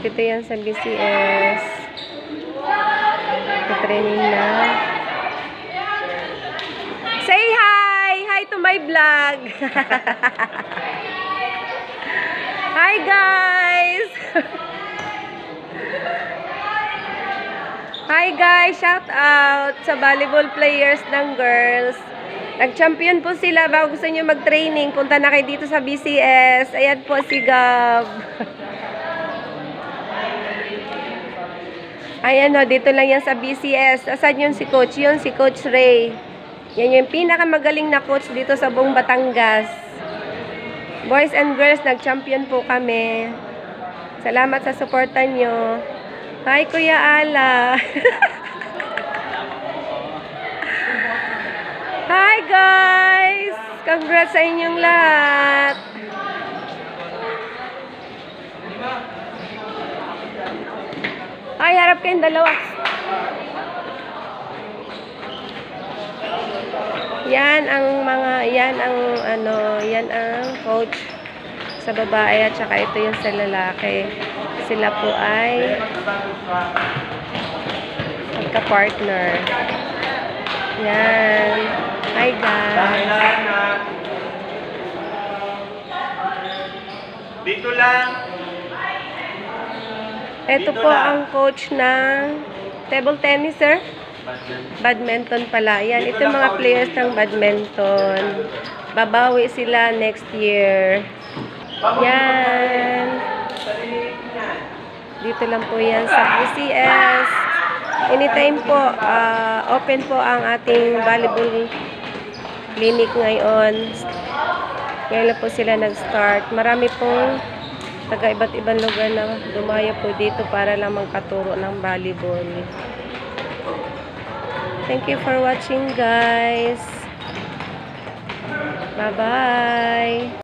Nandito yan sa BCS. Training na. Say hi! Hi to my vlog! Hi guys! Hi guys! Shout out sa volleyball players ng girls. Nag-champion po sila. Bago gusto nyo mag-training, punta na kayo dito sa BCS. Ayan po si Gab. Ayan o, dito lang yan sa BCS. Asan yun si Coach? Yun si Coach Ray. Yan yung pinakamagaling na coach dito sa buong Batangas. Boys and girls, nag-champion po kami. Salamat sa suporta nyo. Hi, Kuya Ala. Hi, guys! Congrats sa inyong lahat. Ay, harap kayong dalawa. Yan ang yan ang coach sa babae at saka ito yung sa lalaki. Sila po ay magka-partner. Yan. Hi guys. Dito lang. Ito po ang coach ng table tennis, sir. Badminton pala. Yan. Ito yung mga players ng badminton. Babawi sila next year. Yan. Dito lang po yan sa BCS. Anytime po, open po ang ating volleyball clinic ngayon. Ngayon lang po sila nag-start. Marami pong taga iba't ibang lugar na dumaya po dito para lang magpaturo ng volleyball. Thank you for watching, guys. Bye-bye.